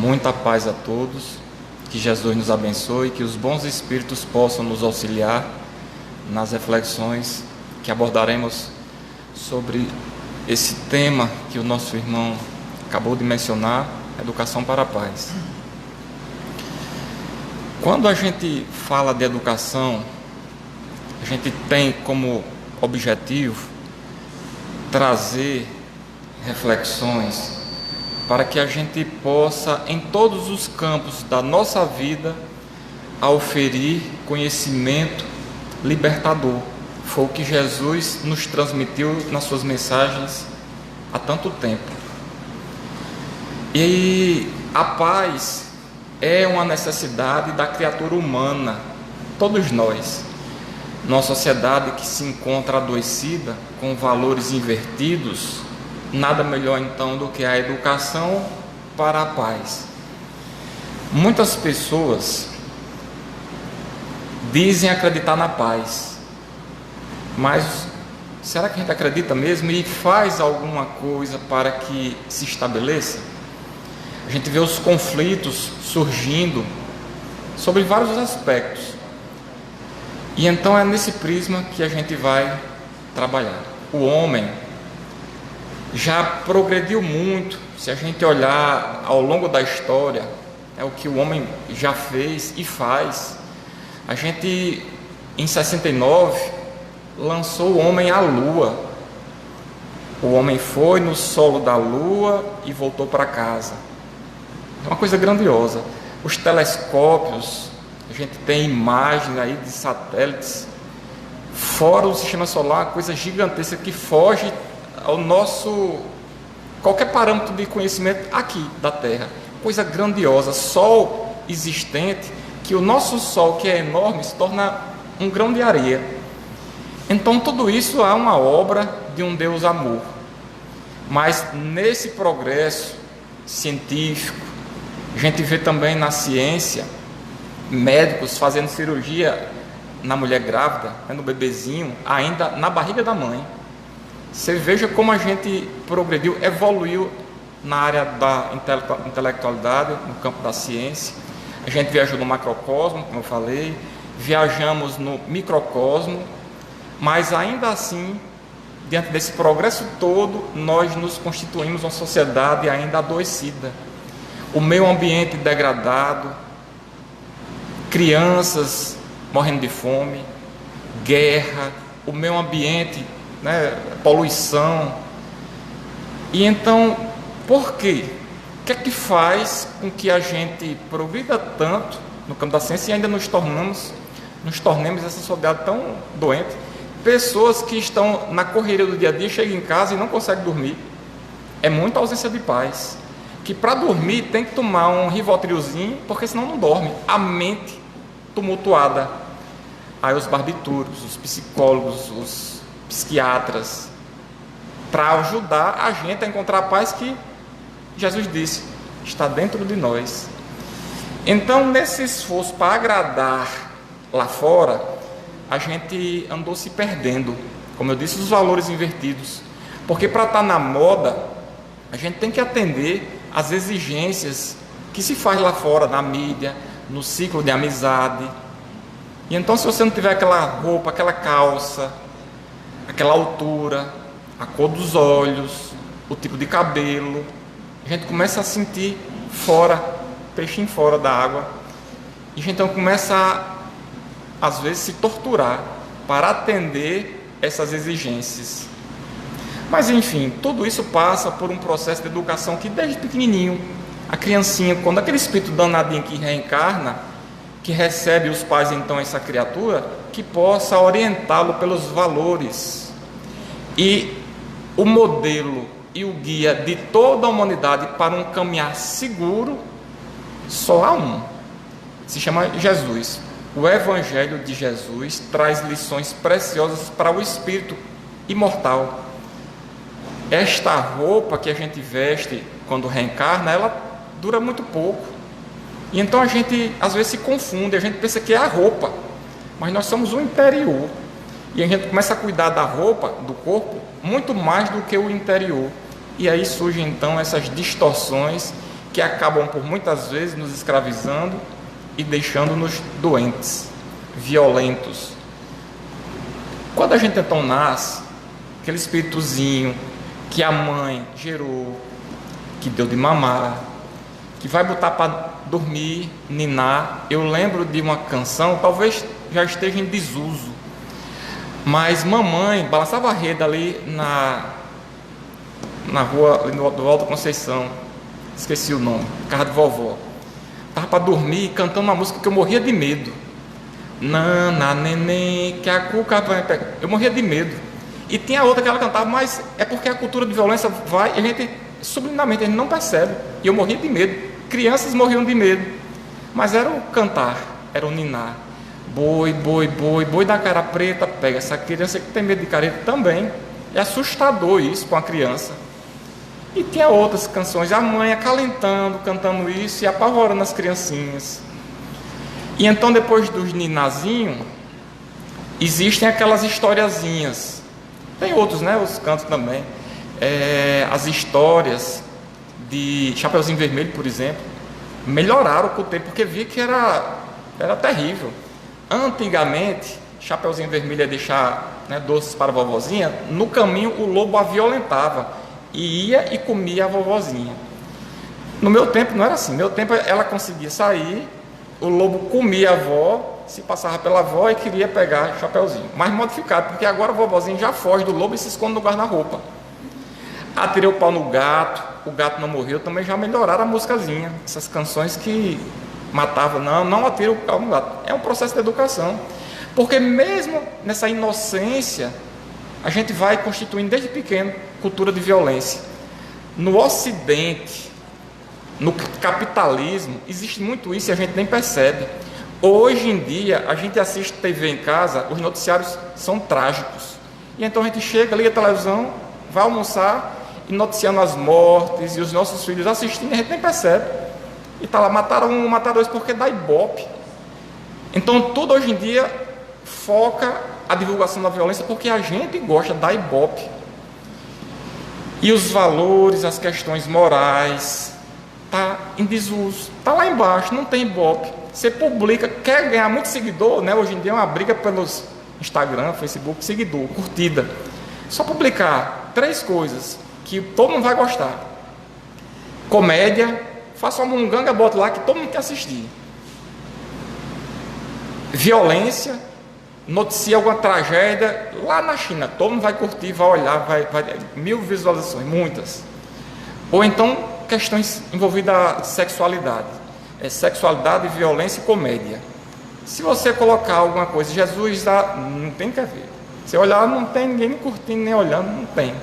Muita paz a todos, que Jesus nos abençoe, que os bons espíritos possam nos auxiliar nas reflexões que abordaremos sobre esse tema que o nosso irmão acabou de mencionar, educação para a paz. Quando a gente fala de educação, a gente tem como objetivo trazer reflexões para que a gente possa, em todos os campos da nossa vida, auferir conhecimento libertador. Foi o que Jesus nos transmitiu nas suas mensagens há tanto tempo. E a paz é uma necessidade da criatura humana, todos nós. Numa sociedade que se encontra adoecida, com valores invertidos, nada melhor então do que a educação para a paz. Muitas pessoas dizem acreditar na paz, mas será que a gente acredita mesmo e faz alguma coisa para que se estabeleça? A gente vê os conflitos surgindo sobre vários aspectos, e então é nesse prisma que a gente vai trabalhar. O homem já progrediu muito. Se a gente olhar ao longo da história, é o que o homem já fez e faz. A gente, em 69, lançou o homem à Lua. O homem foi no solo da Lua e voltou para casa. É uma coisa grandiosa. Os telescópios, a gente tem imagens aí de satélites fora do sistema solar, uma coisa gigantesca que foge ao nosso, qualquer parâmetro de conhecimento aqui da Terra. Coisa grandiosa, Sol existente, que o nosso Sol, que é enorme, se torna um grão de areia. Então tudo isso é uma obra de um Deus amor. Mas nesse progresso científico, a gente vê também na ciência médicos fazendo cirurgia na mulher grávida, no bebezinho, ainda na barriga da mãe. Você veja como a gente progrediu, evoluiu na área da intelectualidade, no campo da ciência. A gente viajou no macrocosmo, como eu falei, viajamos no microcosmo, mas ainda assim, diante desse progresso todo, nós nos constituímos uma sociedade ainda adoecida. O meio ambiente degradado, crianças morrendo de fome, guerra, o meio ambiente, poluição. E então, por quê? O que é que faz com que a gente progrida tanto no campo da ciência e ainda nos tornemos essa sociedade tão doente? Pessoas que estão na correria do dia a dia, chegam em casa e não conseguem dormir. É muita ausência de paz. Que para dormir tem que tomar um Rivotrilzinho, porque senão não dorme. A mente tumultuada. Aí os barbitúricos, os psicólogos, os psiquiatras, para ajudar a gente a encontrar a paz que Jesus disse, está dentro de nós. Então, nesse esforço para agradar lá fora, a gente andou se perdendo, como eu disse, os valores invertidos. Porque para estar na moda, a gente tem que atender às exigências que se faz lá fora, na mídia, no ciclo de amizade. E então, se você não tiver aquela roupa, aquela calça, aquela altura, a cor dos olhos, o tipo de cabelo, a gente começa a sentir fora, peixinho fora da água. E a gente então começa a, às vezes, se torturar para atender essas exigências. Mas enfim, tudo isso passa por um processo de educação que desde pequenininho, a criancinha, quando aquele espírito danadinho que reencarna, que recebe os pais então essa criatura, que possa orientá-lo pelos valores. E o modelo e o guia de toda a humanidade para um caminhar seguro, só há um. Se chama Jesus. O Evangelho de Jesus traz lições preciosas para o espírito imortal. Esta roupa que a gente veste quando reencarna, ela dura muito pouco. E então a gente às vezes se confunde, a gente pensa que é a roupa, mas nós somos o interior. E a gente começa a cuidar da roupa, do corpo, muito mais do que o interior. E aí surgem então essas distorções que acabam por muitas vezes nos escravizando e deixando-nos doentes, violentos. Quando a gente então nasce, aquele espíritozinho que a mãe gerou, que deu de mamar, que vai botar para dormir, ninar. Eu lembro de uma canção, talvez já esteja em desuso, mas mamãe balançava a rede ali na rua do Alto Conceição, esqueci o nome, casa de vovó. Estava para dormir cantando uma música que eu morria de medo. Nana, neném, que a cuca vai pegar. Eu morria de medo. E tinha outra que ela cantava, mas é porque a cultura de violência vai, e a gente, subliminamente, a gente não percebe. E eu morria de medo. Crianças morriam de medo. Mas era o cantar, era o ninar. Boi, boi, boi, boi da cara preta, pega essa criança que tem medo de careta também. É assustador isso para uma criança. E tinha outras canções, a mãe acalentando, cantando isso e apavorando as criancinhas. E então, depois dos ninazinhos, existem aquelas historiazinhas. Tem outros, né? Os cantos também. As histórias de Chapeuzinho Vermelho, por exemplo, melhoraram com o tempo, porque via que era terrível. Antigamente, Chapeuzinho Vermelho ia deixar, né, doces para a vovozinha. No caminho, o lobo a violentava e ia e comia a vovozinha. No meu tempo não era assim. No meu tempo ela conseguia sair, o lobo comia a avó, se passava pela avó e queria pegar Chapeuzinho, mais modificado, porque agora a vovozinha já foge do lobo e se esconde no guarda-roupa. Atirei o pau no gato, o gato não morreu, também já melhoraram a musicazinha, essas canções que matavam. Não atira o pau no gato. É um processo de educação, porque mesmo nessa inocência a gente vai constituindo desde pequeno cultura de violência. No Ocidente, no capitalismo, existe muito isso e a gente nem percebe. Hoje em dia, a gente assiste TV em casa, os noticiários são trágicos. E então a gente chega, liga a televisão, vai almoçar e noticiando as mortes e os nossos filhos assistindo, e a gente nem percebe. E tá lá, mataram um, mataram dois, porque dá ibope. Então tudo hoje em dia foca a divulgação da violência porque a gente gosta da ibope. E os valores, as questões morais, está em desuso, está lá embaixo, não tem ibope. Você publica, quer ganhar muito seguidor, né? Hoje em dia é uma briga pelos Instagram, Facebook, seguidor, curtida. Só publicar 3 coisas que todo mundo vai gostar. Comédia, faça uma munganga, bota lá que todo mundo quer assistir. Violência, noticia alguma tragédia lá na China, todo mundo vai curtir, vai olhar, vai 1000 visualizações, muitas. Ou então questões envolvidas à sexualidade, sexualidade, violência e comédia. Se você colocar alguma coisa, Jesus não tem que ver. Se olhar, não tem ninguém curtindo nem olhando, não tem.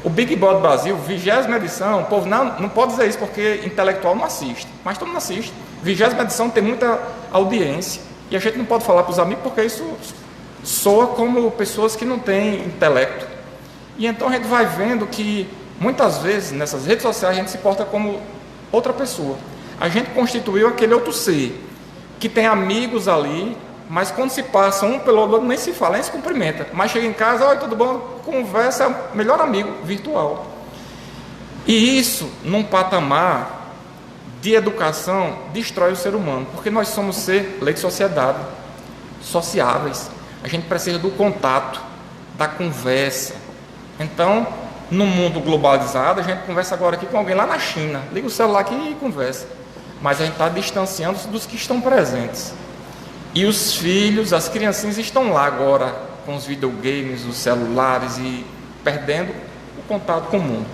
O Big Brother Brasil, 20ª edição, o povo não pode dizer isso porque intelectual não assiste, mas todo mundo assiste. 20ª edição tem muita audiência. E a gente não pode falar para os amigos porque isso soa como pessoas que não têm intelecto. E então a gente vai vendo que muitas vezes nessas redes sociais a gente se porta como outra pessoa. A gente constituiu aquele outro ser, que tem amigos ali, mas quando se passa um pelo outro nem se fala, nem se cumprimenta. Mas chega em casa, oi, tudo bom? Conversa, é o melhor amigo virtual. E isso, num patamar de educação, destrói o ser humano, porque nós somos lei de sociedade, sociáveis. A gente precisa do contato, da conversa. Então, no mundo globalizado, a gente conversa agora aqui com alguém lá na China, liga o celular aqui e conversa, mas a gente está distanciando dos que estão presentes. E os filhos, as criancinhas estão lá agora com os videogames, os celulares e perdendo o contato com o mundo.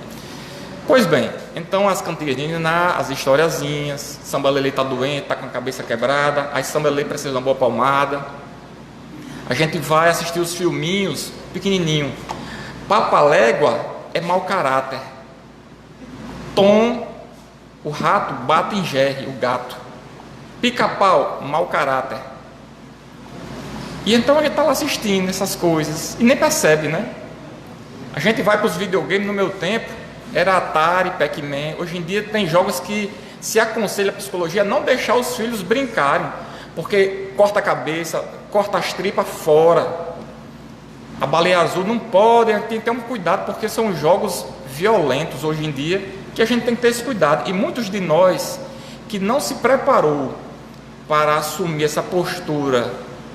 Pois bem, então as cantigas de niná, as historiazinhas, Samba Lelê está doente, está com a cabeça quebrada, aí Samba Lelê precisa de uma boa palmada. A gente vai assistir os filminhos pequenininho. Papalégua é mau caráter. Tom, o rato, bate em Jerry, o gato. Pica-pau, mau caráter. E então a gente está lá assistindo essas coisas e nem percebe, né? A gente vai para os videogames. No meu tempo era Atari, Pac-Man. Hoje em dia tem jogos que se aconselha a psicologia a não deixar os filhos brincarem, porque corta a cabeça, corta as tripas fora. A baleia azul não pode, tem que ter um cuidado, porque são jogos violentos hoje em dia que a gente tem que ter esse cuidado. E muitos de nós que não se preparou para assumir essa postura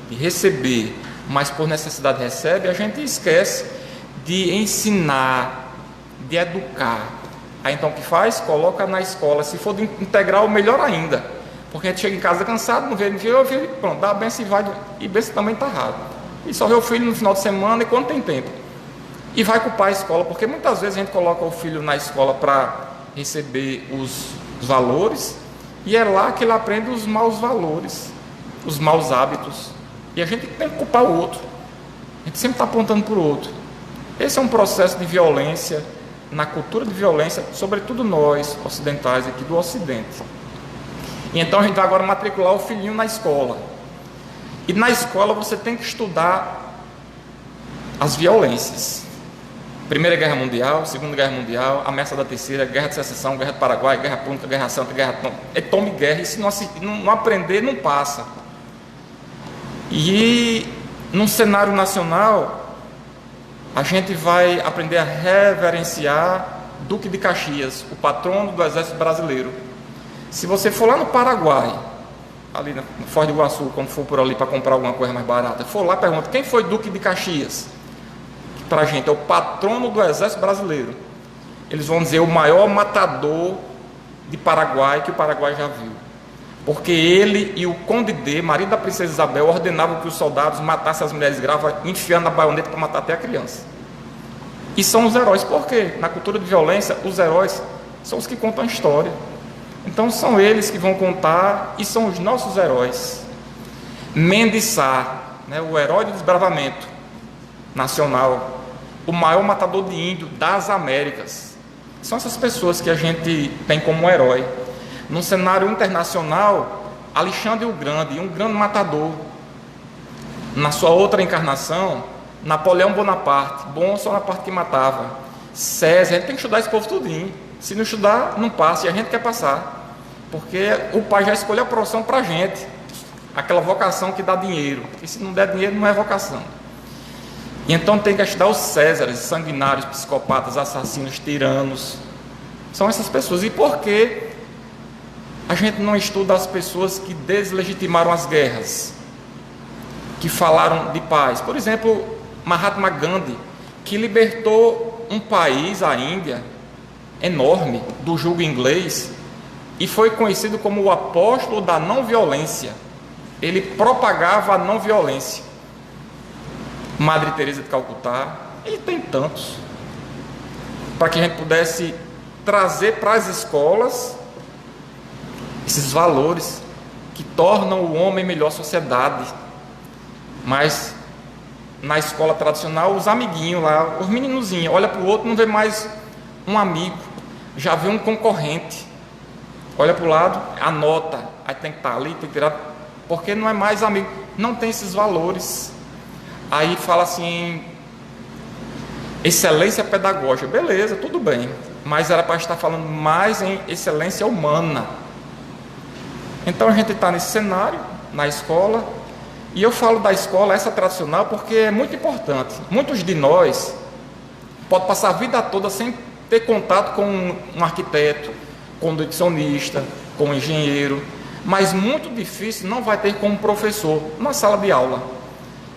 de receber, mas por necessidade recebe, a gente esquece de ensinar, de educar. Aí então o que faz? Coloca na escola, se for de integral, melhor ainda, porque a gente chega em casa cansado, não vê, pronto, dá a benção e vai, e benção também está errado. E só vê o filho no final de semana e quando tem tempo. E vai culpar a escola, porque muitas vezes a gente coloca o filho na escola para receber os valores, e é lá que ele aprende os maus valores, os maus hábitos. E a gente tem que culpar o outro. A gente sempre está apontando para o outro. Esse é um processo de violência, na cultura de violência, sobretudo nós, ocidentais, aqui do Ocidente. E então a gente vai agora matricular o filhinho na escola. E na escola você tem que estudar as violências. Primeira Guerra Mundial, Segunda Guerra Mundial, ameaça da Terceira, Guerra de Secessão, Guerra do Paraguai, Guerra Púnica, Guerra Santa, Guerra Tome Guerra. E se não aprender, não passa. E num cenário nacional, a gente vai aprender a reverenciar Duque de Caxias, o patrono do Exército Brasileiro. Se você for lá no Paraguai, ali no Foz do Iguaçu, quando for por ali para comprar alguma coisa mais barata, for lá, pergunta, quem foi Duque de Caxias? Para a gente, é o patrono do Exército Brasileiro. Eles vão dizer o maior matador de Paraguai que o Paraguai já viu. Porque ele e o Conde D, marido da princesa Isabel, ordenavam que os soldados matassem as mulheres grávidas, enfiando a baioneta para matar até a criança. E são os heróis, porque na cultura de violência, os heróis são os que contam a história. Então são eles que vão contar e são os nossos heróis. Mendes Sá, né, o herói do desbravamento nacional, o maior matador de índio das Américas. São essas pessoas que a gente tem como herói. No cenário internacional, Alexandre o Grande, um grande matador. Na sua outra encarnação, Napoleão Bonaparte, bom só na parte que matava. César, a gente tem que estudar esse povo tudinho. Se não estudar, não passa, e a gente quer passar. Porque o pai já escolheu a profissão para a gente. Aquela vocação que dá dinheiro. E se não der dinheiro, não é vocação. E então tem que estudar os Césares, sanguinários, psicopatas, assassinos, tiranos. São essas pessoas. E por que a gente não estuda as pessoas que deslegitimaram as guerras, que falaram de paz? Por exemplo, Mahatma Gandhi, que libertou um país, a Índia, enorme, do jugo inglês, e foi conhecido como o apóstolo da não violência. Ele propagava a não violência. Madre Teresa de Calcutá, e tem tantos, para que a gente pudesse trazer para as escolas esses valores que tornam o homem melhor sociedade. Mas na escola tradicional, os amiguinhos lá, os meninozinhos, olha para o outro, não vê mais um amigo, já vê um concorrente, olha para o lado, anota, aí tem que estar ali, tem que tirar, porque não é mais amigo, não tem esses valores. Aí fala assim, excelência pedagógica, beleza, tudo bem, mas era para estar falando mais em excelência humana. Então a gente está nesse cenário, na escola, e eu falo da escola, essa tradicional, porque é muito importante. Muitos de nós podem passar a vida toda sem ter contato com um arquiteto, com um nutricionista, com um engenheiro, mas muito difícil não vai ter como professor na sala de aula.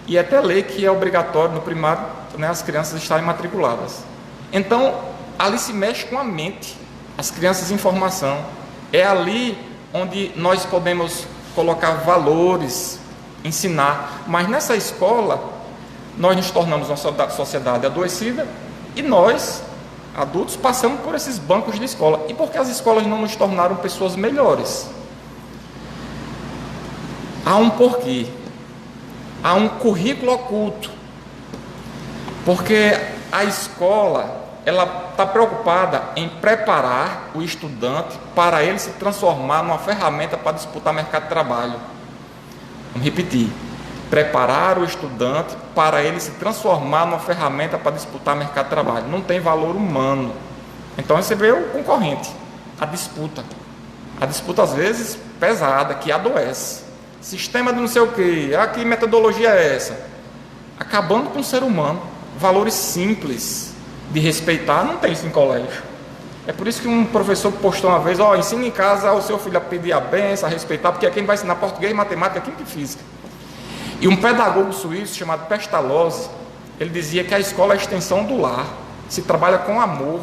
E até lei que é obrigatório no primário, né, as crianças estarem matriculadas. Então, ali se mexe com a mente, as crianças em formação. É ali onde nós podemos colocar valores, ensinar. Mas nessa escola, nós nos tornamos uma sociedade adoecida e nós, adultos, passamos por esses bancos de escola. E por que as escolas não nos tornaram pessoas melhores? Há um porquê. Há um currículo oculto. Porque a escola, ela está preocupada em preparar o estudante para ele se transformar numa ferramenta para disputar mercado de trabalho. Vamos repetir. Preparar o estudante para ele se transformar numa ferramenta para disputar mercado de trabalho. Não tem valor humano. Então você vê o concorrente, a disputa. A disputa às vezes pesada, que adoece. Sistema de não sei o que, que metodologia é essa? Acabando com o ser humano. Valores simples de respeitar, não tem isso em colégio. É por isso que um professor postou uma vez: ó, ensina em casa ao seu filho a pedir a benção, a respeitar, porque é quem vai ensinar português, matemática, química e física. E um pedagogo suíço chamado Pestalozzi, ele dizia que a escola é a extensão do lar, se trabalha com amor.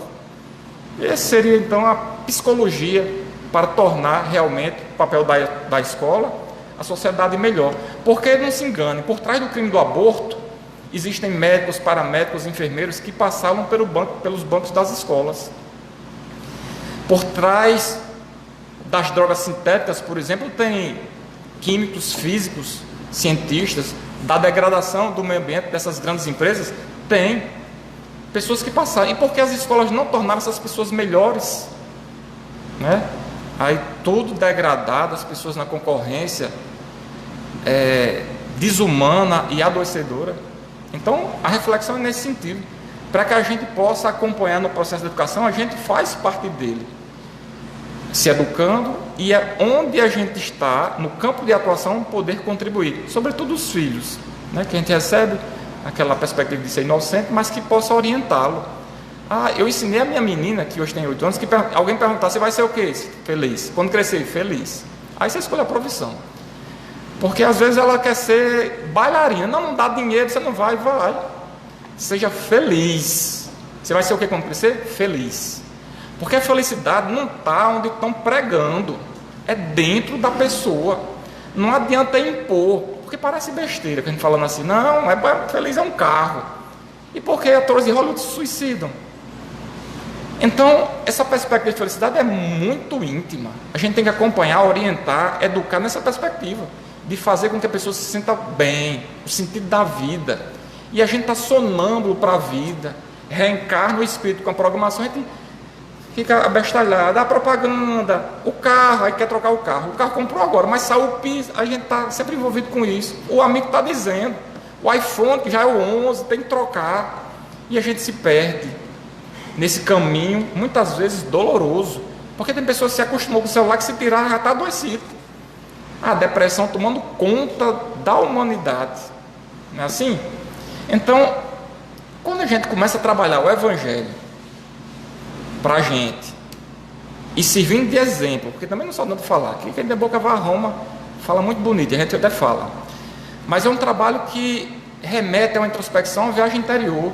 Essa seria então a psicologia para tornar realmente o papel da escola, a sociedade melhor. Porque não se engane, por trás do crime do aborto, existem médicos, paramédicos, enfermeiros que passaram pelos bancos das escolas. Por trás das drogas sintéticas, por exemplo, tem químicos, físicos, cientistas. Da degradação do meio ambiente dessas grandes empresas, tem pessoas que passaram. E por que as escolas não tornaram essas pessoas melhores? Né? Aí tudo degradado, as pessoas na concorrência, desumana e adoecedora. Então a reflexão é nesse sentido. Para que a gente possa acompanhar no processo de educação, a gente faz parte dele, se educando, e é onde a gente está, no campo de atuação, poder contribuir, sobretudo os filhos, né, que a gente recebe aquela perspectiva de ser inocente, mas que possa orientá-lo. Eu ensinei a minha menina, que hoje tem 8 anos, que alguém perguntar: você vai ser o quê? Feliz. Quando crescer, feliz. Aí você escolhe a profissão. Porque às vezes ela quer ser bailarina. Não dá dinheiro, você não vai. Seja feliz. Você vai ser o quê quando crescer? Feliz. Porque a felicidade não está onde estão pregando, é dentro da pessoa. Não adianta impor, porque parece besteira que a gente falando assim: não, feliz é um carro. E por que atores de Hollywood se suicidam? Então, essa perspectiva de felicidade é muito íntima. A gente tem que acompanhar, orientar, educar nessa perspectiva, de fazer com que a pessoa se sinta bem, o sentido da vida. E a gente está sonâmbulo para a vida, reencarna o espírito com a programação, a gente fica abestalhado. A propaganda, o carro, aí quer trocar o carro comprou agora, mas saiu o piso, a gente está sempre envolvido com isso. O amigo está dizendo, o iPhone, que já é o 11, tem que trocar, e a gente se perde nesse caminho, muitas vezes doloroso, porque tem pessoas que se acostumou com o celular, que se tirar já está adoecido. A depressão tomando conta da humanidade, não é assim? Então, quando a gente começa a trabalhar o Evangelho para a gente, e servindo de exemplo, porque também não só dando falar, que quem de boca vai a Roma fala muito bonito, a gente até fala, mas é um trabalho que remete a uma introspecção, a uma viagem interior,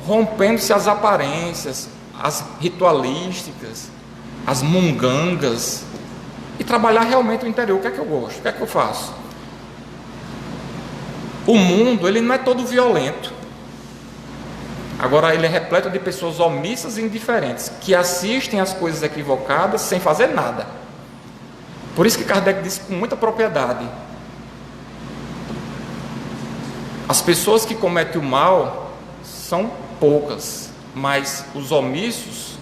rompendo-se as aparências, as ritualísticas, as mungangas, e trabalhar realmente o interior. O que é que eu gosto? O que é que eu faço? O mundo, ele não é todo violento. Agora, ele é repleto de pessoas omissas e indiferentes, que assistem às coisas equivocadas sem fazer nada. Por isso que Kardec disse com muita propriedade: as pessoas que cometem o mal são poucas, mas os omissos,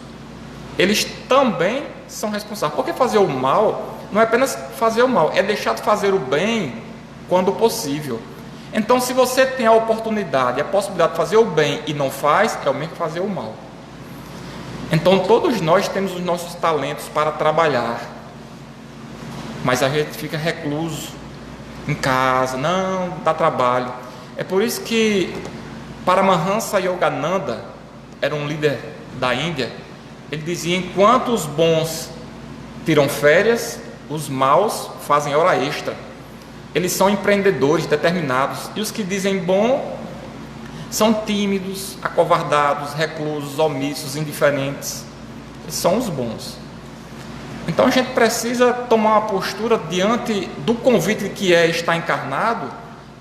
eles também são responsáveis. Porque fazer o mal não é apenas fazer o mal, é deixar de fazer o bem quando possível. Então, se você tem a oportunidade, a possibilidade de fazer o bem e não faz, é o mesmo que fazer o mal. Então, todos nós temos os nossos talentos para trabalhar, mas a gente fica recluso em casa, não dá trabalho. É por isso que Paramahansa Yogananda era um líder da Índia. Ele dizia: enquanto os bons tiram férias, os maus fazem hora extra. Eles são empreendedores determinados, e os que dizem bom são tímidos, acovardados, reclusos, omissos, indiferentes. Eles são os bons. Então a gente precisa tomar uma postura diante do convite que é estar encarnado,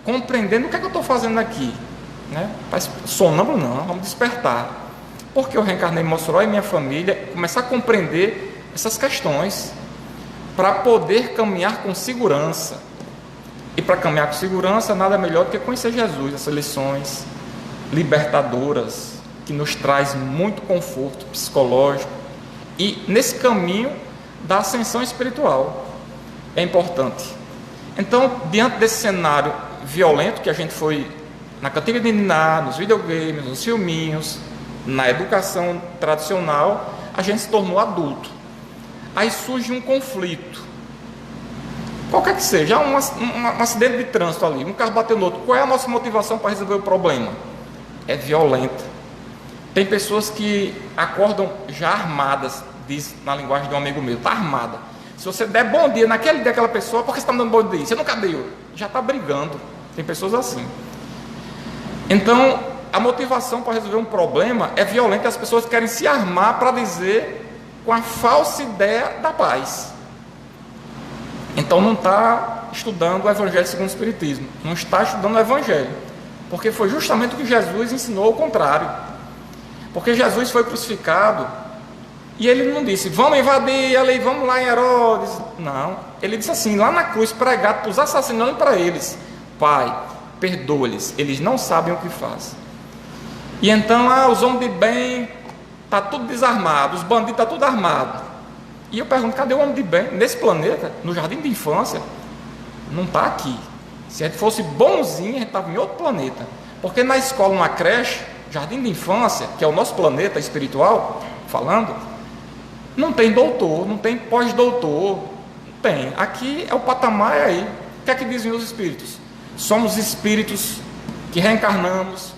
compreendendo o que é que eu estou fazendo aqui, né? Sonâmbulo não, vamos despertar. Porque eu reencarnei em Mossoró e minha família, começar a compreender essas questões, para poder caminhar com segurança. E para caminhar com segurança, nada melhor do que conhecer Jesus, essas lições libertadoras, que nos traz muito conforto psicológico, e nesse caminho da ascensão espiritual, é importante. Então, diante desse cenário violento que a gente foi na cantiga de Niná, nos videogames, nos filminhos, na educação tradicional, a gente se tornou adulto. Aí surge um conflito, qualquer que seja, um acidente de trânsito ali, um carro bateu no outro. Qual é a nossa motivação para resolver o problema? É violenta. Tem pessoas que acordam já armadas, diz na linguagem de um amigo meu, está armada. Se você der bom dia naquele dia àquela pessoa, por que você está me dando bom dia? Você nunca deu. Já está brigando. Tem pessoas assim. Então, a motivação para resolver um problema é violenta. As pessoas querem se armar para dizer com a falsa ideia da paz. Então não está estudando o Evangelho segundo o Espiritismo. Não está estudando o Evangelho. Porque foi justamente o que Jesus ensinou ao contrário. Porque Jesus foi crucificado e ele não disse, vamos invadir ali, vamos lá em Herodes. Não, ele disse assim, lá na cruz, pregado para os assassinos e para eles, Pai, perdoa-lhes, eles não sabem o que fazem. E então, os homens de bem, está tudo desarmado, os bandidos estão tudo armados. E eu pergunto, cadê o homem de bem? Nesse planeta, no jardim de infância, não está aqui. Se a gente fosse bonzinho, a gente estava em outro planeta. Porque na escola, numa creche, jardim de infância, que é o nosso planeta espiritual, falando, não tem doutor, não tem pós-doutor, não tem. Aqui é o patamar aí. O que é que dizem os espíritos? Somos espíritos que reencarnamos,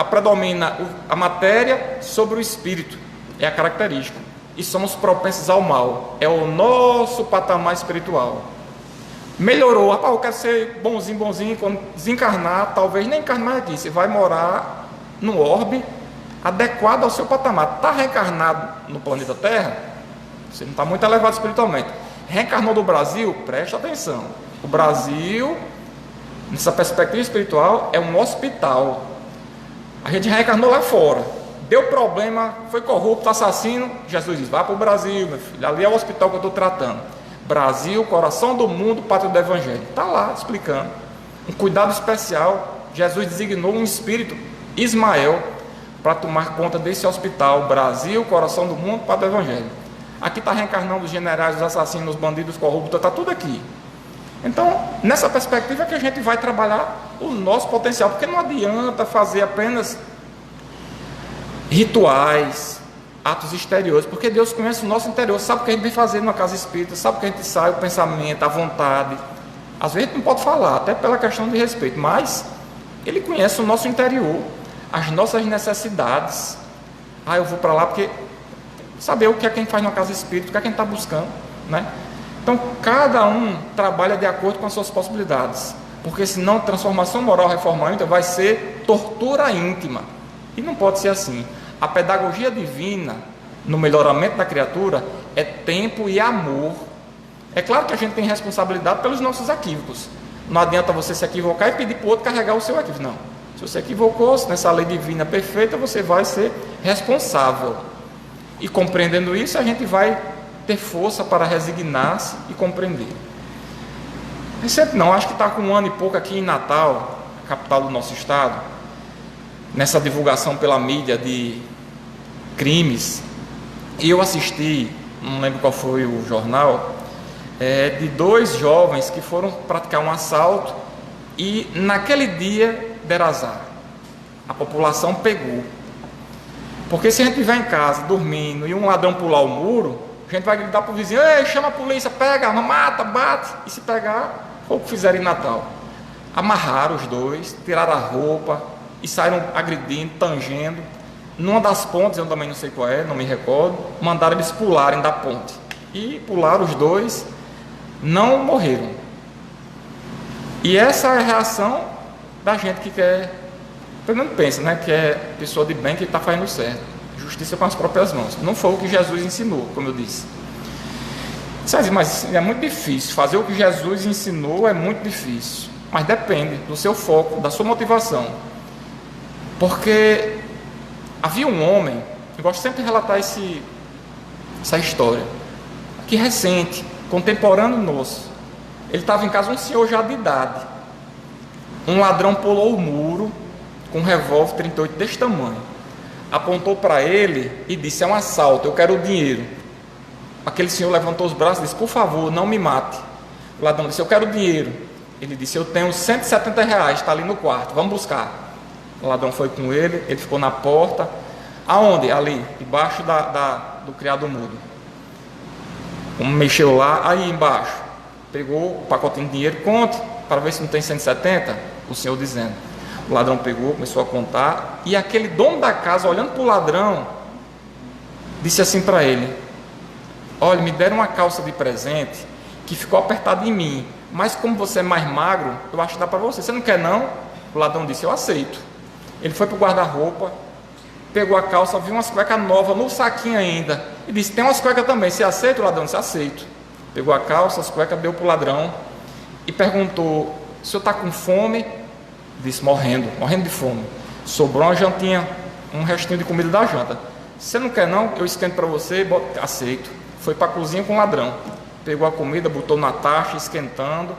predomina a matéria sobre o espírito, é a característica. E somos propensos ao mal, é o nosso patamar espiritual. Melhorou, rapaz, eu quero ser bonzinho, quando desencarnar, talvez nem encarnar aqui, você vai morar no orbe adequado ao seu patamar. Está reencarnado no planeta Terra, você não está muito elevado espiritualmente. Reencarnou no Brasil, presta atenção. O Brasil, nessa perspectiva espiritual, é um hospital. A gente reencarnou lá fora, deu problema, foi corrupto, assassino. Jesus diz, vá para o Brasil, meu filho, ali é o hospital que eu estou tratando. Brasil, coração do mundo, pátria do Evangelho. Está lá explicando. Um cuidado especial. Jesus designou um espírito, Ismael, para tomar conta desse hospital. Brasil, coração do mundo, pátria do Evangelho. Aqui está reencarnando os generais, os assassinos, os bandidos, os corruptos, está tudo aqui. Então, nessa perspectiva é que a gente vai trabalhar o nosso potencial, porque não adianta fazer apenas rituais, atos exteriores, porque Deus conhece o nosso interior, sabe o que a gente vem fazer numa casa espírita, sabe o que a gente sai, o pensamento, a vontade. Às vezes a gente não pode falar, até pela questão de respeito, mas Ele conhece o nosso interior, as nossas necessidades. Eu vou para lá porque saber o que é que a gente faz numa casa espírita, o que é que a gente está buscando, né? Então, cada um trabalha de acordo com as suas possibilidades, porque senão transformação moral reformada vai ser tortura íntima, e não pode ser assim. A pedagogia divina, no melhoramento da criatura, é tempo e amor. É claro que a gente tem responsabilidade pelos nossos equívocos. Não adianta você se equivocar e pedir para o outro carregar o seu equívoco, não. Se você equivocou, nessa lei divina perfeita, você vai ser responsável. E compreendendo isso, a gente vai ter força para resignar-se e compreender. Recente não, acho que está com 1 ano e pouco aqui em Natal, capital do nosso estado, nessa divulgação pela mídia de crimes, e eu assisti, não lembro qual foi o jornal, de 2 jovens que foram praticar um assalto e naquele dia deram azar. A população pegou. Porque se a gente estiver em casa dormindo e um ladrão pular o muro, a gente vai gritar para o vizinho, ei, chama a polícia, pega, mata, bate. E se pegar, foi o que fizeram em Natal. Amarraram os 2, tiraram a roupa e saíram agredindo, tangendo. Numa das pontes, eu também não sei qual é, não me recordo, mandaram eles pularem da ponte. E pularam os 2, não morreram. E essa é a reação da gente que quer, pelo menos pensa, né, que é pessoa de bem que está fazendo certo. Justiça com as próprias mãos. Não foi o que Jesus ensinou, como eu disse. Mas é muito difícil. Fazer o que Jesus ensinou é muito difícil. Mas depende do seu foco, da sua motivação. Porque havia um homem, eu gosto sempre de relatar essa história, que recente, contemporâneo nosso. Ele estava em casa, um senhor já de idade. Um ladrão pulou o muro com um revólver 38 desse tamanho. Apontou para ele e disse, é um assalto, eu quero o dinheiro. Aquele senhor levantou os braços e disse, por favor, não me mate. O ladrão disse, eu quero o dinheiro. Ele disse, eu tenho R$170, está ali no quarto, vamos buscar. O ladrão foi com ele, ele ficou na porta. Aonde? Ali, debaixo do criado mudo. Mexeu lá, aí embaixo, pegou o pacotinho de dinheiro, conte, para ver se não tem 170, o senhor dizendo. O ladrão pegou, começou a contar, e aquele dono da casa, olhando para o ladrão, disse assim para ele: olha, me deram uma calça de presente que ficou apertada em mim, mas como você é mais magro, eu acho que dá para você. Você não quer não? O ladrão disse: eu aceito. Ele foi para o guarda-roupa, pegou a calça, viu umas cuecas novas no saquinho ainda, e disse: tem umas cuecas também, você aceita? O ladrão disse: aceito. Pegou a calça, as cuecas, deu para o ladrão e perguntou: o senhor está com fome? Disse: morrendo de fome. Sobrou uma jantinha, um restinho de comida da janta. Você não quer não? Eu esquento para você. Aceito. Foi para a cozinha com o ladrão, pegou a comida, botou na taxa, esquentando.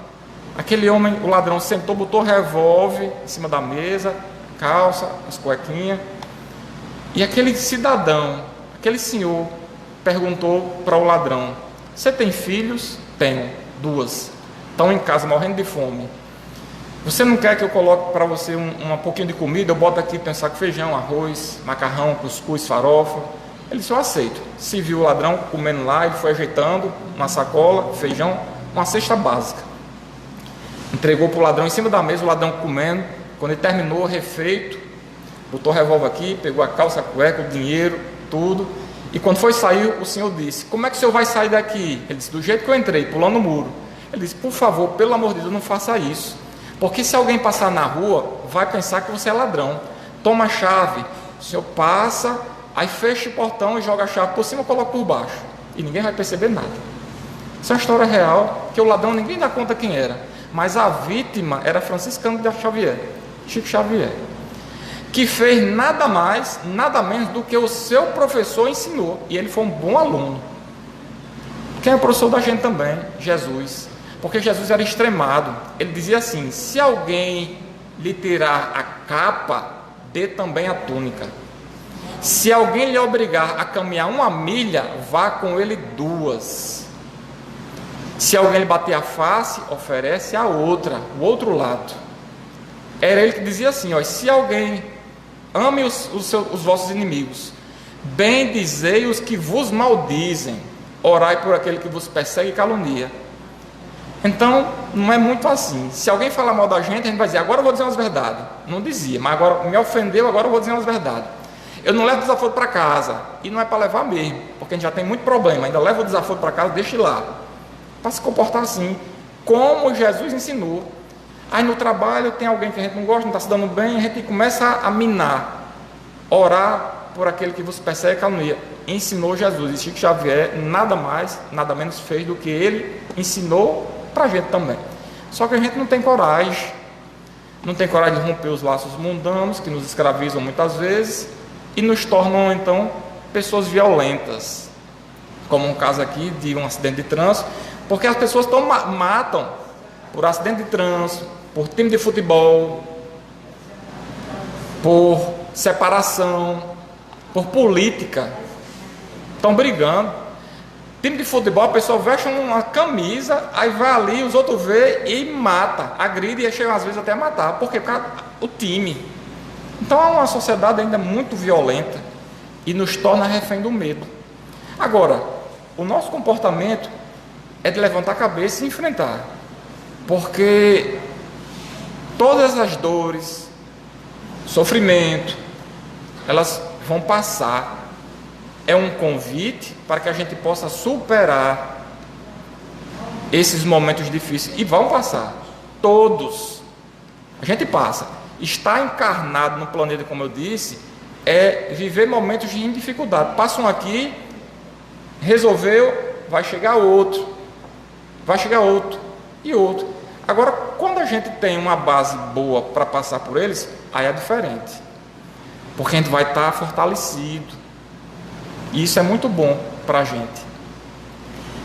Aquele homem, o ladrão, sentou, botou o revólver em cima da mesa, calça, as cuequinhas. E aquele cidadão, aquele senhor, perguntou para o ladrão: você tem filhos? Tenho, 2. Estão em casa morrendo de fome. Você não quer que eu coloque para você um pouquinho de comida? Eu boto aqui, tem um saco de feijão, arroz, macarrão, cuscuz, farofa. Ele disse: eu aceito. Se viu o ladrão comendo lá, ele foi ajeitando uma sacola, feijão, uma cesta básica. Entregou para o ladrão em cima da mesa, o ladrão comendo. Quando ele terminou, refeito, botou o revólver aqui, pegou a calça, a cueca, o dinheiro, tudo. E quando foi sair, o senhor disse: como é que o senhor vai sair daqui? Ele disse: do jeito que eu entrei, pulando o muro. Ele disse: por favor, pelo amor de Deus, não faça isso, porque se alguém passar na rua, vai pensar que você é ladrão. Toma a chave, o senhor passa, aí fecha o portão e joga a chave por cima e coloca por baixo, e ninguém vai perceber nada. Isso é uma história real, que o ladrão ninguém dá conta quem era, mas a vítima era Franciscano de Xavier, Chico Xavier, que fez nada mais, nada menos do que o seu professor ensinou, e ele foi um bom aluno. Quem é o professor da gente também? Jesus. Porque Jesus era extremado. Ele dizia assim: se alguém lhe tirar a capa, dê também a túnica. Se alguém lhe obrigar a caminhar 1 milha, vá com ele 2. Se alguém lhe bater a face, oferece a outra, o outro lado. Era ele que dizia assim: ó, se alguém ame os vossos inimigos, bendizei os que vos maldizem, orai por aquele que vos persegue e calunia. Então, não é muito assim. Se alguém falar mal da gente, a gente vai dizer: agora eu vou dizer umas verdades. Não dizia, mas agora me ofendeu, agora eu vou dizer umas verdades. Eu não levo desaforo para casa, e não é para levar mesmo, porque a gente já tem muito problema. Ainda leva o desaforo para casa, deixa lá, para se comportar assim, como Jesus ensinou. Aí no trabalho tem alguém que a gente não gosta, não está se dando bem, a gente começa a minar, orar por aquele que vos persegue e calunia. Ensinou Jesus, e Chico Xavier nada mais, nada menos fez do que ele ensinou para a gente também. Só que a gente não tem coragem de romper os laços mundanos que nos escravizam muitas vezes e nos tornam então pessoas violentas, como um caso aqui de um acidente de trânsito, porque as pessoas matam por acidente de trânsito, por time de futebol, por separação, por política. Estão brigando. Time de futebol, a pessoa veste uma camisa, aí vai ali, os outros vê e mata, agride e chega às vezes até a matar. Por quê? Por causa do time. Então é uma sociedade ainda muito violenta e nos torna refém do medo. Agora, o nosso comportamento é de levantar a cabeça e enfrentar, porque todas as dores, sofrimento, elas vão passar. É um convite para que a gente possa superar esses momentos difíceis, e vão passar, todos. A gente passa. Estar encarnado no planeta, como eu disse, é viver momentos de dificuldade. Passa um aqui, resolveu, vai chegar outro, e outro. Agora, quando a gente tem uma base boa para passar por eles, aí é diferente, porque a gente vai estar fortalecido, e isso é muito bom para a gente.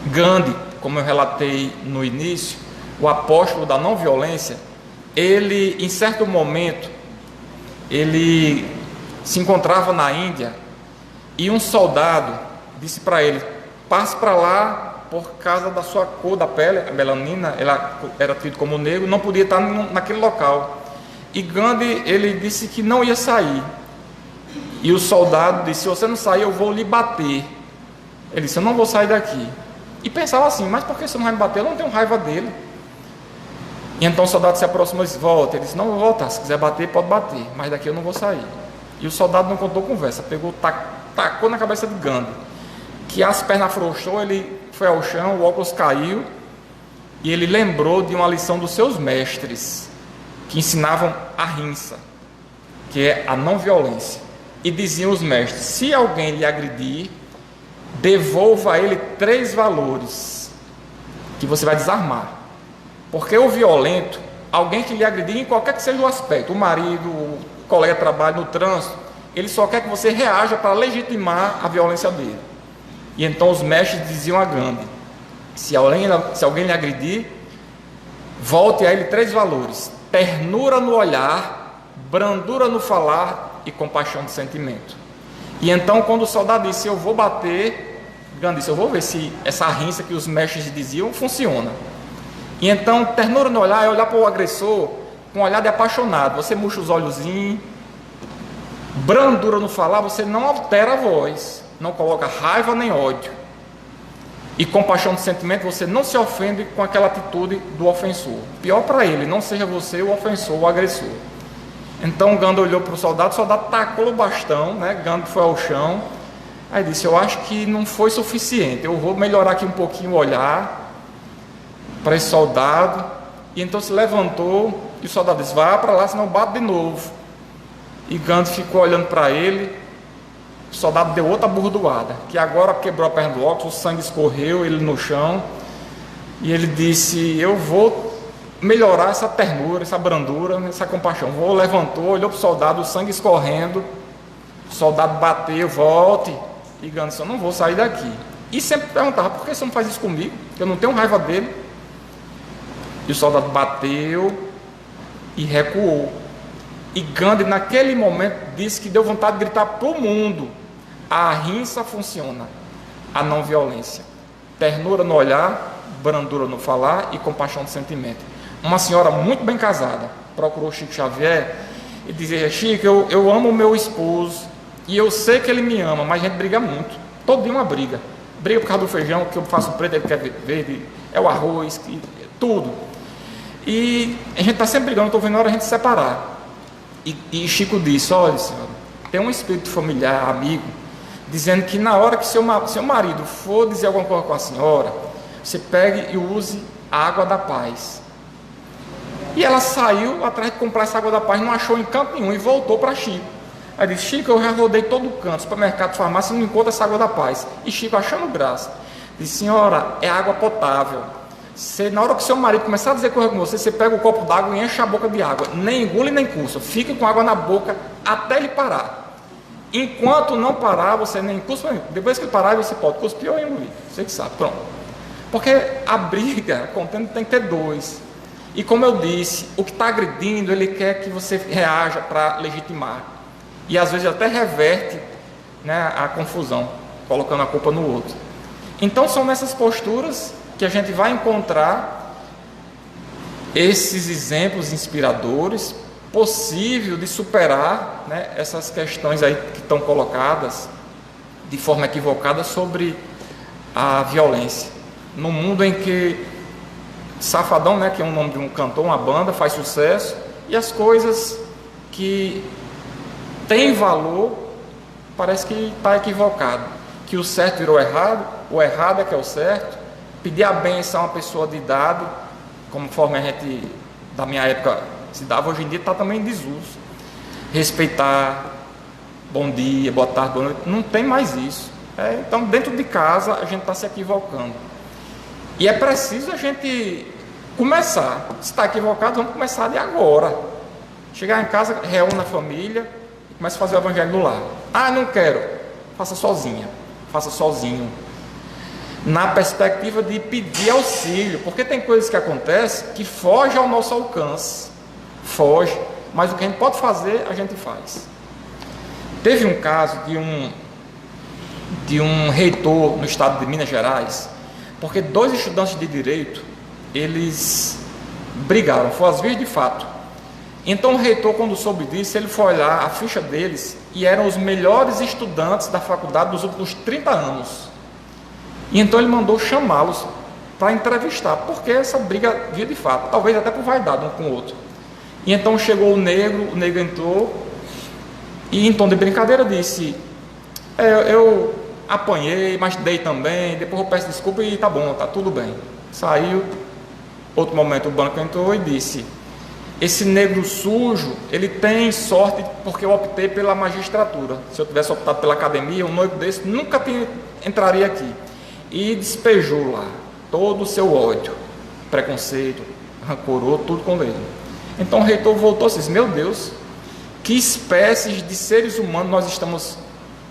Gandhi, como eu relatei no início, o apóstolo da não violência, ele, em certo momento, ele se encontrava na Índia, e um soldado disse para ele: passe para lá, por causa da sua cor da pele, a melanina, ela era tido como negro, não podia estar naquele local. E Gandhi, ele disse que não ia sair. E o soldado disse: se você não sair, eu vou lhe bater. Ele disse: eu não vou sair daqui. E pensava assim: mas por que você não vai me bater? Eu não tenho raiva dele. E então o soldado se aproximou e disse: volta. Ele disse: não vou voltar, se quiser bater, pode bater, mas daqui eu não vou sair. E o soldado não contou conversa, pegou tacou na cabeça de Gandhi, que as pernas afrouxou, ele foi ao chão, o óculos caiu, e ele lembrou de uma lição dos seus mestres, que ensinavam a ahimsa, que é a não violência. E diziam os mestres: se alguém lhe agredir, devolva a ele 3 valores, que você vai desarmar. Porque o violento, alguém que lhe agredir em qualquer que seja o aspecto, o marido, o colega de trabalho, no trânsito, ele só quer que você reaja para legitimar a violência dele. E então os mestres diziam a Gandhi: se alguém lhe agredir, volte a ele 3 valores: ternura no olhar, brandura no falar e compaixão de sentimento. E então, quando o soldado disse: eu vou bater, Gandhi disse: eu vou ver se essa ahimsa que os mestres diziam funciona. E então, ternura no olhar é olhar para o agressor com um olhar de apaixonado. Você murcha os olhozinhos. Brandura no falar, você não altera a voz, não coloca raiva nem ódio. E compaixão de sentimento, você não se ofende com aquela atitude do ofensor. Pior para ele, não seja você o ofensor, o agressor. Então Gandhi olhou para o soldado tacou o bastão, né? Gandhi foi ao chão, aí disse: eu acho que não foi suficiente, eu vou melhorar aqui um pouquinho o olhar para esse soldado. E então se levantou, e o soldado disse: vá para lá, senão bato de novo. E Gandhi ficou olhando para ele. O soldado deu outra burdoada, que agora quebrou a perna do óculos, o sangue escorreu, ele no chão, e ele disse: eu vou melhorar essa ternura, essa brandura, essa compaixão. Levantou, olhou para o soldado, o sangue escorrendo, o soldado bateu: volte. E Gandhi disse: eu não vou sair daqui. E sempre perguntava: por que você não faz isso comigo? Eu não tenho raiva dele. E o soldado bateu e recuou. E Gandhi naquele momento disse que deu vontade de gritar para o mundo: a ahimsa funciona, a não violência, ternura no olhar, brandura no falar e compaixão de sentimento. Uma senhora muito bem casada procurou Chico Xavier e dizia: Chico, eu amo o meu esposo e eu sei que ele me ama, mas a gente briga muito, todo dia uma briga por causa do feijão, que eu faço preto, ele quer verde, é o arroz, tudo, e a gente está sempre brigando, estou vendo a hora a gente se separar. E Chico disse: olha senhora, tem um espírito familiar, amigo, dizendo que na hora que seu marido for dizer alguma coisa com a senhora, você pegue e use a água da paz. E ela saiu atrás de comprar essa água da paz, não achou em canto nenhum e voltou para Chico. Aí disse: Chico, eu já rodei todo o canto, supermercado, farmácia, não encontro essa água da paz. E Chico, achando graça, disse: senhora, é água potável. Na hora que seu marido começar a dizer coisa com você, você pega o copo d'água e enche a boca de água, nem engule nem cuspa, fica com água na boca até ele parar. Enquanto não parar, você nem cuspa, depois que ele parar, você pode cuspir ou engolir, você que sabe, pronto. Porque a briga, contendo, tem que ter 2. E como eu disse, o que está agredindo, ele quer que você reaja para legitimar. E às vezes até reverte, né, a confusão, colocando a culpa no outro. Então são nessas posturas que a gente vai encontrar esses exemplos inspiradores, possível de superar, né, essas questões aí que estão colocadas de forma equivocada sobre a violência. No mundo em que Safadão, né, que é o nome de um cantor, uma banda, faz sucesso, e as coisas que têm valor parece que está equivocado, que o certo virou errado, o errado é que é o certo. Pedir a bênção a uma pessoa de idade, conforme a gente da minha época se dava, hoje em dia está também em desuso. Respeitar, bom dia, boa tarde, boa noite, não tem mais isso. Então dentro de casa a gente está se equivocando. E é preciso a gente começar. Se está equivocado, vamos começar de agora. Chegar em casa, reúne a família e começa a fazer o evangelho no lar. Ah, não quero. Faça sozinha. Faça sozinho. Na perspectiva de pedir auxílio. Porque tem coisas que acontecem que fogem ao nosso alcance. Foge. Mas o que a gente pode fazer, a gente faz. Teve um caso de um reitor no estado de Minas Gerais, porque 2 estudantes de direito, eles brigaram, foi às vias de fato. Então o reitor, quando soube disso, ele foi olhar a ficha deles e eram os melhores estudantes da faculdade dos últimos 30 anos. E então ele mandou chamá-los para entrevistar, porque essa briga via de fato, talvez até por vaidade um com o outro. E então chegou o negro entrou e em tom de brincadeira disse: Eu apanhei, mas dei também, depois eu peço desculpa e tá bom, tá tudo bem. Saiu. Outro momento o banco entrou e disse: esse negro sujo, ele tem sorte porque eu optei pela magistratura. Se eu tivesse optado pela academia, um noivo desse nunca entraria aqui. E despejou lá todo o seu ódio, preconceito, rancoroso, tudo com ele. Então o reitor voltou e disse: meu Deus, que espécies de seres humanos nós estamos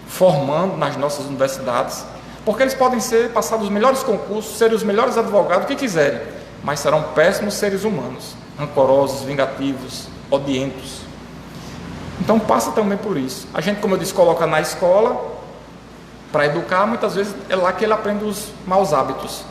formando nas nossas universidades, porque eles podem passar os melhores concursos, ser os melhores advogados, o que quiserem, mas serão péssimos seres humanos, rancorosos, vingativos, odientos. Então passa também por isso. A gente, como eu disse, coloca na escola para educar, muitas vezes é lá que ele aprende os maus hábitos.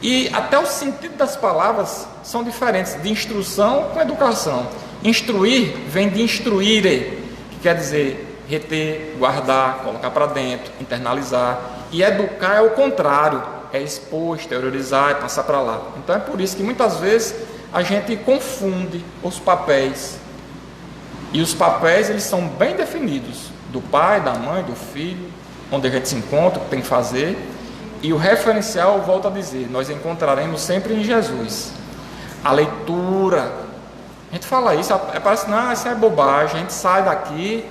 E até o sentido das palavras são diferentes, de instrução com educação. Instruir vem de instruire, que quer dizer reter, guardar, colocar para dentro, internalizar. E educar é o contrário, é expor, exteriorizar, é passar para lá. Então é por isso que muitas vezes a gente confunde os papéis. E os papéis, eles são bem definidos, do pai, da mãe, do filho, onde a gente se encontra, o que tem que fazer. E o referencial, volto a dizer, nós encontraremos sempre em Jesus. A leitura, a gente fala isso, parece, não, isso é bobagem, a gente sai daqui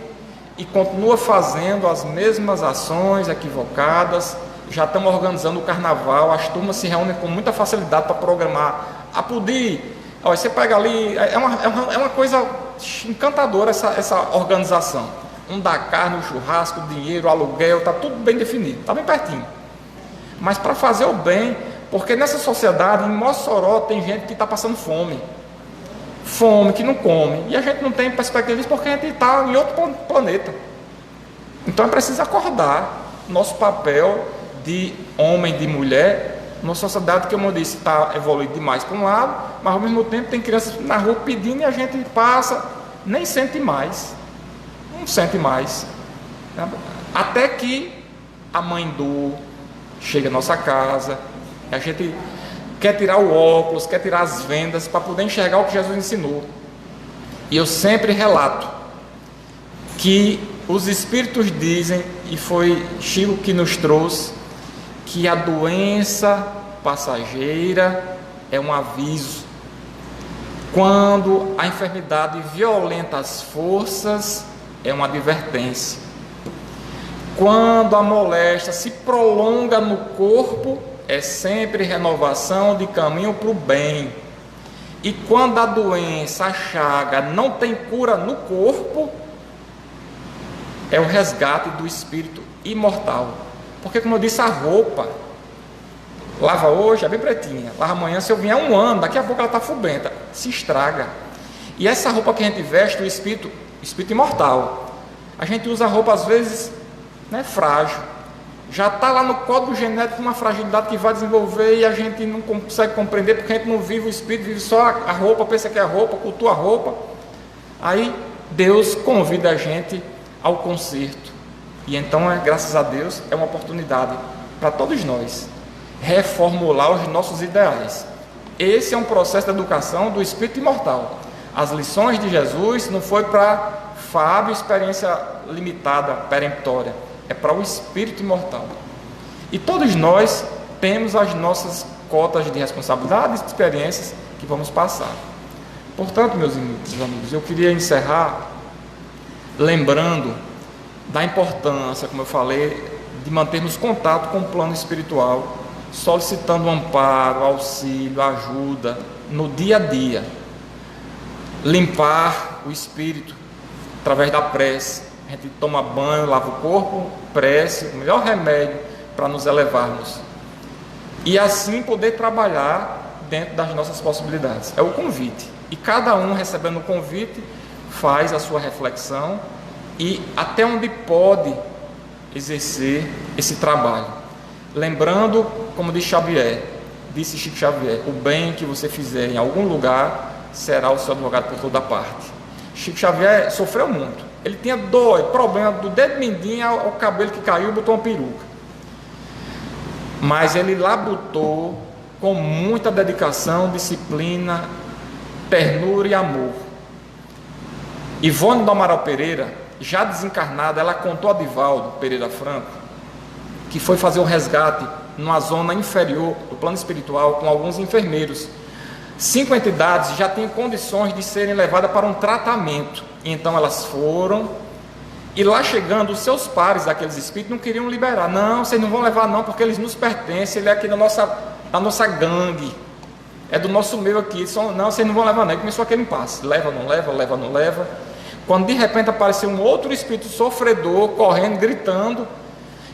e continua fazendo as mesmas ações equivocadas. Já estamos organizando o carnaval, as turmas se reúnem com muita facilidade para programar. A poder, olha, você pega ali, é uma coisa encantadora essa organização. Um dá carne, um churrasco, dinheiro, aluguel, está tudo bem definido, está bem pertinho. Mas para fazer o bem, porque nessa sociedade, em Mossoró, tem gente que está passando fome. Fome, que não come. E a gente não tem perspectiva disso porque a gente está em outro planeta. Então é preciso acordar nosso papel de homem, de mulher, numa sociedade que, como eu disse, está evoluindo demais para um lado, mas ao mesmo tempo tem crianças na rua pedindo e a gente passa, nem sente mais. Não sente mais. Até que a mãe chega à nossa casa, a gente quer tirar o óculos, quer tirar as vendas para poder enxergar o que Jesus ensinou. E eu sempre relato que os Espíritos dizem, e foi Chico que nos trouxe, que a doença passageira é um aviso. Quando a enfermidade violenta as forças, é uma advertência. Quando a moléstia se prolonga no corpo, é sempre renovação de caminho para o bem. E quando a doença, a chaga, não tem cura no corpo, é o resgate do espírito imortal. Porque, como eu disse, a roupa, lava hoje, é bem pretinha, lava amanhã, se eu vier um ano, daqui a pouco ela está fubenta, se estraga. E essa roupa que a gente veste, o espírito imortal, a gente usa a roupa às vezes, frágil, já está lá no código genético uma fragilidade que vai desenvolver e a gente não consegue compreender porque a gente não vive o espírito, vive só a roupa, pensa que é a roupa, cultua a roupa. Aí Deus convida a gente ao conserto e então, graças a Deus, é uma oportunidade para todos nós reformular os nossos ideais. Esse é um processo de educação do espírito imortal. As lições de Jesus não foi para Fábio, experiência limitada, peremptória, é para o espírito imortal. E todos nós temos as nossas cotas de responsabilidades e experiências que vamos passar. Portanto, meus amigos, eu queria encerrar lembrando da importância, como eu falei, de mantermos contato com o plano espiritual, solicitando amparo, auxílio, ajuda no dia a dia. Limpar o espírito através da prece. A gente toma banho, lava o corpo, prece, o melhor remédio para nos elevarmos. E assim poder trabalhar dentro das nossas possibilidades. É o convite. E cada um recebendo o convite faz a sua reflexão e até onde pode exercer esse trabalho. Lembrando, como disse Chico Xavier, o bem que você fizer em algum lugar será o seu advogado por toda parte. Chico Xavier sofreu muito. Ele tinha problema do dedo mindinho ao cabelo que caiu, botou uma peruca. Mas ele labutou com muita dedicação, disciplina, ternura e amor. Ivone do Amaral Pereira já desencarnada, ela contou a Divaldo Pereira Franco, que foi fazer o resgate numa zona inferior do plano espiritual com alguns enfermeiros. 5 entidades já tinham condições de serem levadas para um tratamento. Então elas foram, e lá chegando, os seus pares daqueles espíritos não queriam liberar. Não, vocês não vão levar não, porque eles nos pertencem, ele é aqui da nossa gangue, é do nosso meio aqui. Não, vocês não vão levar não. E começou aquele impasse, leva, não leva, leva, não leva. Quando de repente apareceu um outro espírito sofredor, correndo, gritando,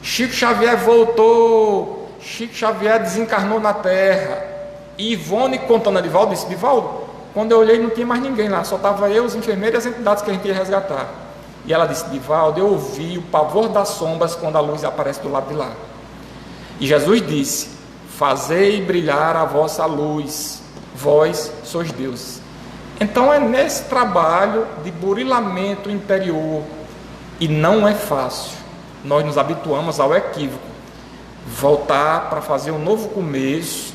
Chico Xavier voltou, Chico Xavier desencarnou na terra. E Ivone contando a Divaldo, disse: Divaldo, quando eu olhei não tinha mais ninguém lá, só estava eu, os enfermeiros e as entidades que a gente ia resgatar. E ela disse: Divaldo, eu ouvi o pavor das sombras quando a luz aparece do lado de lá. E Jesus disse: fazei brilhar a vossa luz, vós sois deuses. Então é nesse trabalho de burilamento interior, e não é fácil, nós nos habituamos ao equívoco, voltar para fazer um novo começo,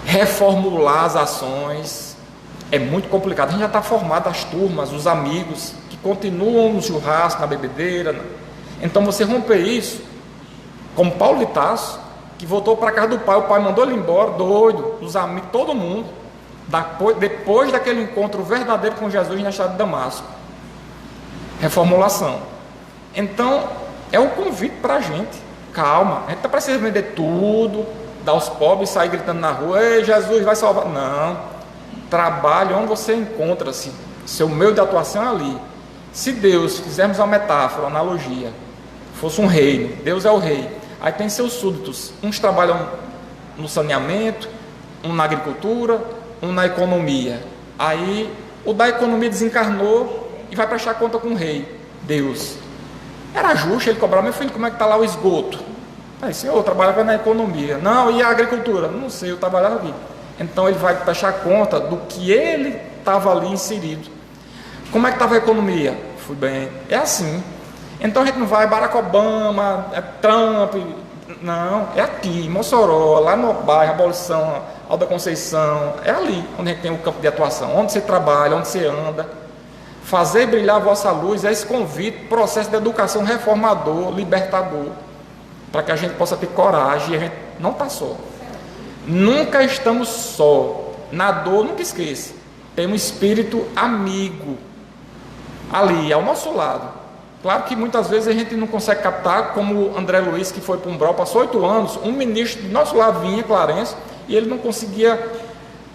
reformular as ações, é muito complicado. A gente já está formado, as turmas, os amigos que continuam no churrasco, na bebedeira. Então você romper isso, como Paulo de Tarso, que voltou para a casa do pai, o pai mandou ele embora, doido, os amigos, todo mundo, depois daquele encontro verdadeiro com Jesus na estrada de Damasco. Reformulação. Então é um convite para a gente, calma, a gente está precisando vender tudo, dar aos pobres, sair gritando na rua: ei, Jesus vai salvar. Não, trabalhe onde você encontra-se, seu meio de atuação é ali. Se Deus, fizermos uma metáfora, uma analogia, fosse um reino, Deus é o rei, aí tem seus súditos, uns trabalham no saneamento, um na agricultura, um na economia. Aí o da economia desencarnou e vai prestar conta com o rei, Deus. Era justo ele cobrar: meu filho, como é que está lá o esgoto? Aí, senhor, eu trabalhava na economia. Não, e a agricultura? Não sei, eu trabalhava aqui. Então ele vai prestar conta do que ele estava ali inserido. Como é que estava a economia? Fui bem. É assim. Então a gente não vai Barack Obama, Trump. Não, é aqui, em Mossoró, lá no bairro Abolição, Alda Conceição. É ali onde a gente tem o campo de atuação, onde você trabalha, onde você anda. Fazer brilhar a vossa luz é esse convite, processo de educação reformador, libertador, para que a gente possa ter coragem. E a gente não está só, nunca estamos só, na dor nunca esqueça, tem um espírito amigo ali ao nosso lado. Claro que muitas vezes a gente não consegue captar, como o André Luiz, que foi para o Umbral, passou 8 anos, um ministro do nosso lado vinha, Clarence, e ele não conseguia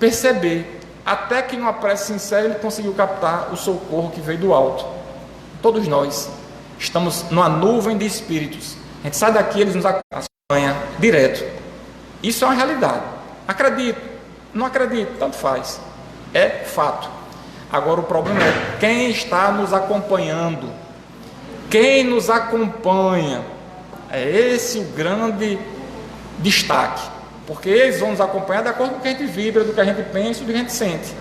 perceber, até que numa prece sincera ele conseguiu captar o socorro que veio do alto. Todos nós estamos numa nuvem de espíritos. A gente sai daqui, eles nos acompanham direto. Isso é uma realidade. Acredito, não acredito, tanto faz. É fato. Agora o problema é quem está nos acompanhando. Quem nos acompanha. É esse o grande destaque. Porque eles vão nos acompanhar de acordo com o que a gente vibra, do que a gente pensa, do que a gente sente.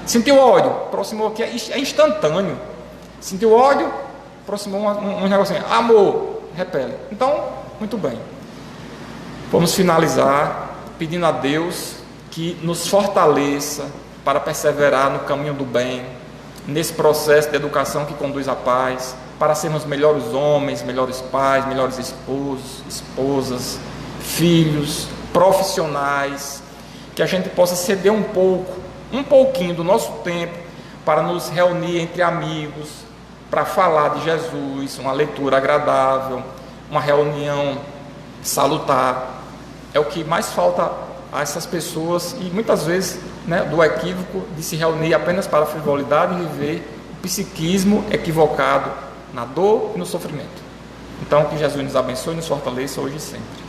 Sentiu ódio, aproximou aqui, é instantâneo. Sentiu ódio, aproximou um negocinho. Amor, repele. Então, muito bem. Vamos finalizar pedindo a Deus que nos fortaleça para perseverar no caminho do bem, nesse processo de educação que conduz à paz, para sermos melhores homens, melhores pais, melhores esposos, esposas, filhos, profissionais, que a gente possa ceder um pouquinho do nosso tempo para nos reunir entre amigos, para falar de Jesus, uma leitura agradável, uma reunião salutar. É o que mais falta a essas pessoas, e muitas vezes, né, do equívoco de se reunir apenas para a frivolidade e viver o psiquismo equivocado na dor e no sofrimento. Então que Jesus nos abençoe e nos fortaleça hoje e sempre.